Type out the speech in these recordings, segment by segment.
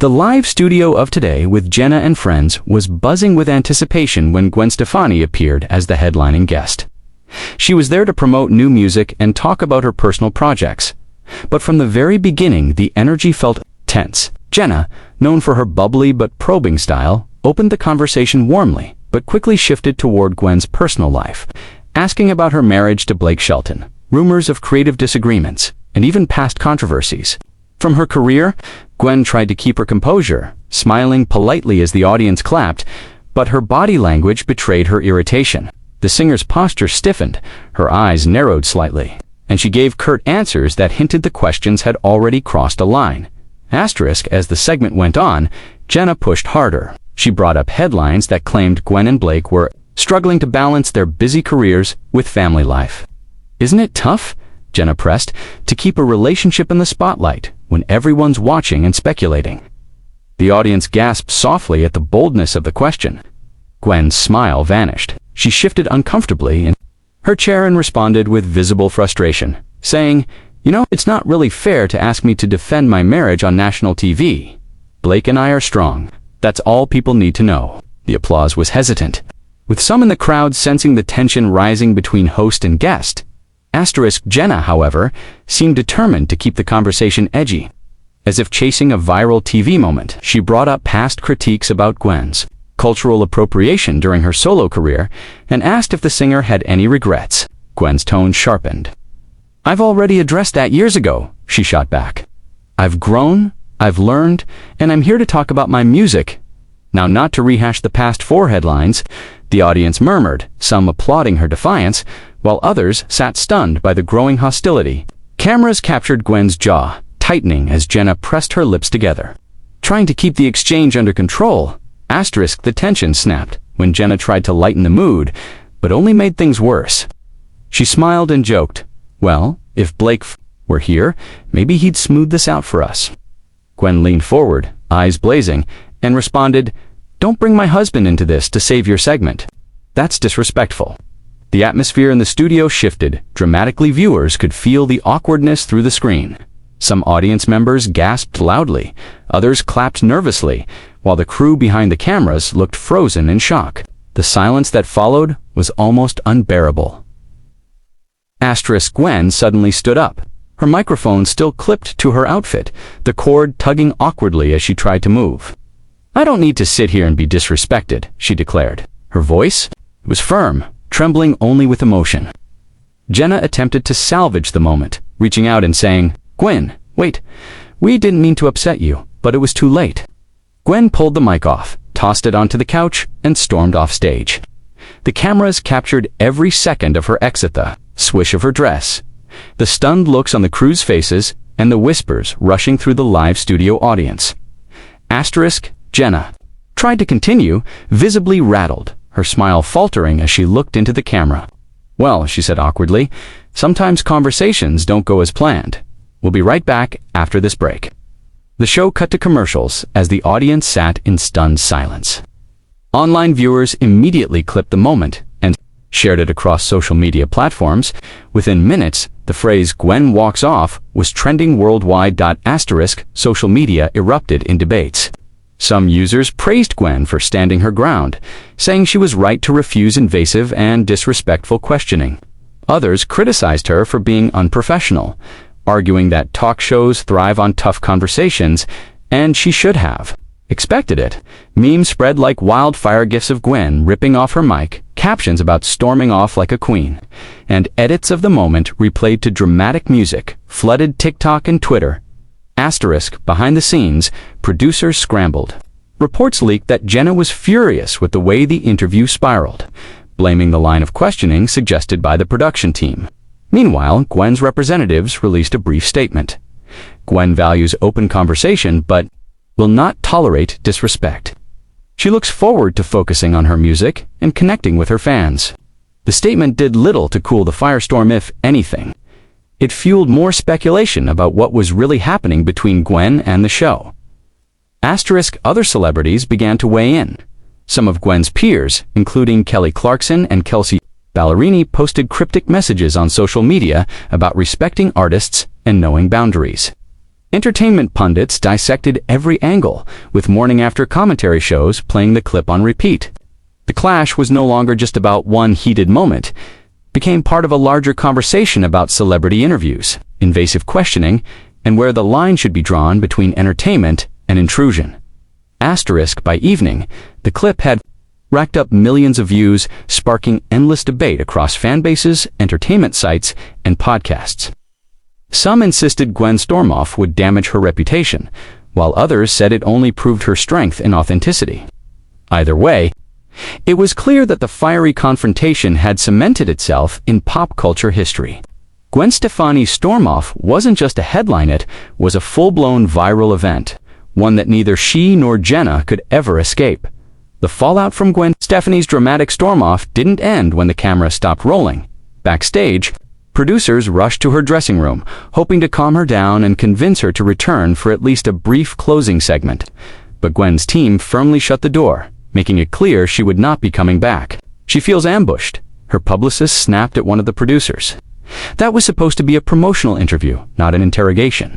The live studio of Today with Jenna and Friends was buzzing with anticipation when Gwen Stefani appeared as the headlining guest. She was there to promote new music and talk about her personal projects. But from the very beginning, the energy felt tense. Jenna, known for her bubbly but probing style, opened the conversation warmly, but quickly shifted toward Gwen's personal life, asking about her marriage to Blake Shelton, rumors of creative disagreements, and even past controversies. From her career, Gwen tried to keep her composure, smiling politely as the audience clapped, but her body language betrayed her irritation. The singer's posture stiffened, her eyes narrowed slightly, and she gave curt answers that hinted the questions had already crossed a line. Asterisk, as the segment went on, Jenna pushed harder. She brought up headlines that claimed Gwen and Blake were struggling to balance their busy careers with family life. "Isn't it tough," Jenna pressed, "to keep a relationship in the spotlight when everyone's watching and speculating?" The audience gasped softly at the boldness of the question. Gwen's smile vanished. She shifted uncomfortably in her chair and responded with visible frustration, saying, "It's not really fair to ask me to defend my marriage on national TV. Blake and I are strong. That's all people need to know." The applause was hesitant, with some in the crowd sensing the tension rising between host and guest. Jenna, however, seemed determined to keep the conversation edgy. As if chasing a viral TV moment, she brought up past critiques about Gwen's cultural appropriation during her solo career and asked if the singer had any regrets. Gwen's tone sharpened. "I've already addressed that years ago," she shot back. "I've grown, I've learned, and I'm here to talk about my music." Now, not to rehash the past 4 headlines, the audience murmured, some applauding her defiance, while others sat stunned by the growing hostility. Cameras captured Gwen's jaw, tightening as Jenna pressed her lips together. Trying to keep the exchange under control, the tension snapped when Jenna tried to lighten the mood, but only made things worse. She smiled and joked, "Well, if Blake were here, maybe he'd smooth this out for us." Gwen leaned forward, eyes blazing, and responded, "Don't bring my husband into this to save your segment. That's disrespectful." The atmosphere in the studio shifted. Dramatically, viewers could feel the awkwardness through the screen. Some audience members gasped loudly, others clapped nervously, while the crew behind the cameras looked frozen in shock. The silence that followed was almost unbearable. Gwen suddenly stood up, her microphone still clipped to her outfit, the cord tugging awkwardly as she tried to move. "I don't need to sit here and be disrespected," she declared. Her voice was firm, trembling only with emotion. Jenna attempted to salvage the moment, reaching out and saying, "Gwen, wait, we didn't mean to upset you, but it was too late." Gwen pulled the mic off, tossed it onto the couch, and stormed off stage. The cameras captured every second of her exit, the swish of her dress, the stunned looks on the crew's faces, and the whispers rushing through the live studio audience. Jenna tried to continue, visibly rattled, her smile faltering as she looked into the camera. "Well," she said awkwardly, "sometimes conversations don't go as planned. We'll be right back after this break." The show cut to commercials as the audience sat in stunned silence. Online viewers immediately clipped the moment and shared it across social media platforms. Within minutes, the phrase "Gwen walks off" was trending worldwide. Social media erupted in debates. Some users praised Gwen for standing her ground, saying she was right to refuse invasive and disrespectful questioning. Others criticized her for being unprofessional, arguing that talk shows thrive on tough conversations, and she should have expected it. Memes spread like wildfire, gifs of Gwen ripping off her mic, captions about storming off like a queen, and edits of the moment replayed to dramatic music flooded TikTok and Twitter. Behind the scenes, producers scrambled. Reports leaked that Jenna was furious with the way the interview spiraled, blaming the line of questioning suggested by the production team. Meanwhile, Gwen's representatives released a brief statement. Gwen values open conversation but will not tolerate disrespect. She looks forward to focusing on her music and connecting with her fans. The statement did little to cool the firestorm, if anything. It fueled more speculation about what was really happening between Gwen and the show. Other celebrities began to weigh in. Some of Gwen's peers, including Kelly Clarkson and Kelsey Ballerini, posted cryptic messages on social media about respecting artists and knowing boundaries. Entertainment pundits dissected every angle, with morning-after commentary shows playing the clip on repeat. The clash was no longer just about one heated moment. It became part of a larger conversation about celebrity interviews, invasive questioning, and where the line should be drawn between entertainment and intrusion. By evening, the clip had racked up millions of views, sparking endless debate across fan bases, entertainment sites, and podcasts. Some insisted Gwen Stormoff would damage her reputation, while others said it only proved her strength and authenticity. Either way, it was clear that the fiery confrontation had cemented itself in pop culture history. Gwen Stefani's storm-off wasn't just a headline, it was a full-blown viral event, one that neither she nor Jenna could ever escape. The fallout from Gwen Stefani's dramatic storm-off didn't end when the camera stopped rolling. Backstage, producers rushed to her dressing room, hoping to calm her down and convince her to return for at least a brief closing segment. But Gwen's team firmly shut the door, making it clear she would not be coming back. She feels ambushed, her publicist snapped at one of the producers. That was supposed to be a promotional interview, not an interrogation.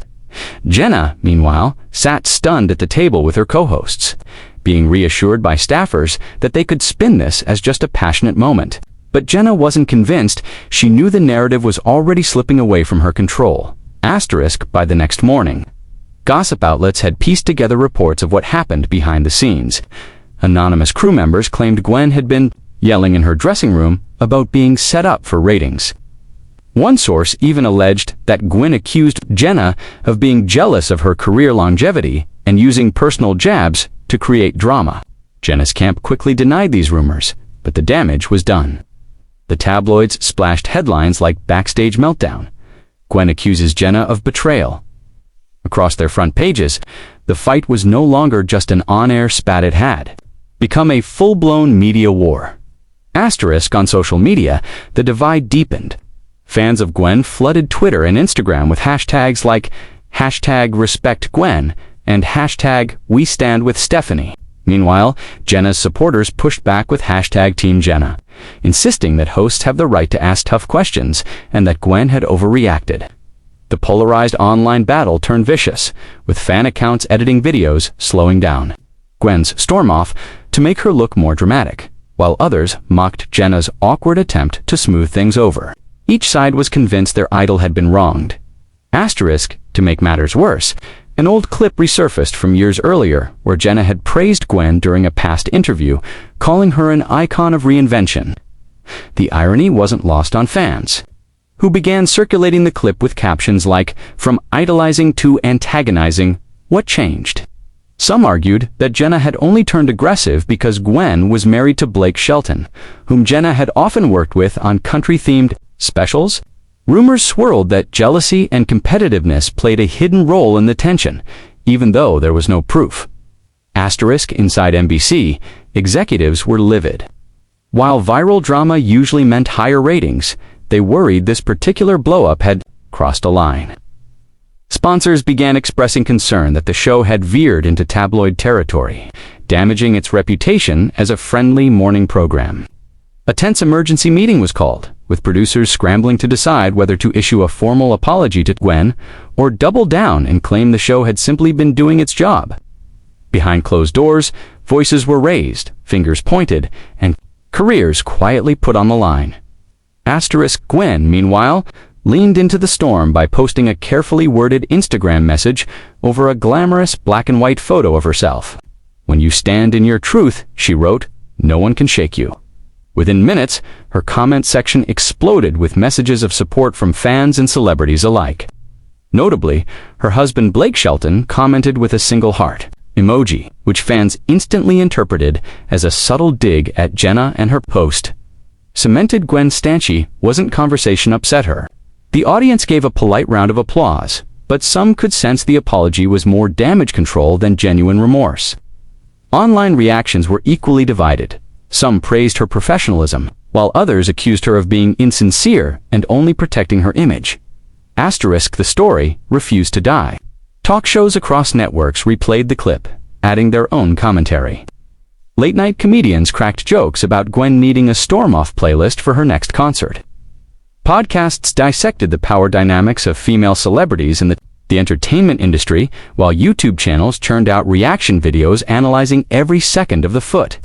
Jenna, meanwhile, sat stunned at the table with her co-hosts, being reassured by staffers that they could spin this as just a passionate moment. But Jenna wasn't convinced. She knew the narrative was already slipping away from her control. By the next morning, gossip outlets had pieced together reports of what happened behind the scenes. Anonymous crew members claimed Gwen had been yelling in her dressing room about being set up for ratings. One source even alleged that Gwen accused Jenna of being jealous of her career longevity and using personal jabs to create drama. Jenna's camp quickly denied these rumors, but the damage was done. The tabloids splashed headlines like "Backstage Meltdown." Gwen accuses Jenna of betrayal. Across their front pages, the fight was no longer just an on-air spat, it had become a full-blown media war. On social media, the divide deepened. Fans of Gwen flooded Twitter and Instagram with hashtags like #RespectGwen and #WeStandWithStephanie. Meanwhile, Jenna's supporters pushed back with #TeamJenna, insisting that hosts have the right to ask tough questions and that Gwen had overreacted. The polarized online battle turned vicious, with fan accounts editing videos slowing down Gwen's storm-off to make her look more dramatic, while others mocked Jenna's awkward attempt to smooth things over. Each side was convinced their idol had been wronged. To make matters worse, an old clip resurfaced from years earlier where Jenna had praised Gwen during a past interview, calling her an icon of reinvention. The irony wasn't lost on fans, who began circulating the clip with captions like, "From idolizing to antagonizing, what changed?" Some argued that Jenna had only turned aggressive because Gwen was married to Blake Shelton, whom Jenna had often worked with on country-themed specials. Rumors swirled that jealousy and competitiveness played a hidden role in the tension, even though there was no proof. Inside NBC, executives were livid. While viral drama usually meant higher ratings, they worried this particular blow-up had crossed a line. Sponsors began expressing concern that the show had veered into tabloid territory, damaging its reputation as a friendly morning program. A tense emergency meeting was called, with producers scrambling to decide whether to issue a formal apology to Gwen or double down and claim the show had simply been doing its job. Behind closed doors, voices were raised, fingers pointed, and careers quietly put on the line. Gwen, meanwhile, leaned into the storm by posting a carefully worded Instagram message over a glamorous black and white photo of herself. "When you stand in your truth," she wrote, "no one can shake you." Within minutes, her comment section exploded with messages of support from fans and celebrities alike. Notably, her husband Blake Shelton commented with a single heart emoji, which fans instantly interpreted as a subtle dig at Jenna and her post. Cemented Gwen stanchi wasn't conversation upset her. The audience gave a polite round of applause, but some could sense the apology was more damage control than genuine remorse. Online reactions were equally divided. Some praised her professionalism, while others accused her of being insincere and only protecting her image. The story refused to die. Talk shows across networks replayed the clip, adding their own commentary. Late-night comedians cracked jokes about Gwen needing a storm-off playlist for her next concert. Podcasts dissected the power dynamics of female celebrities and the the entertainment industry, while YouTube channels churned out reaction videos analyzing every second of the foot.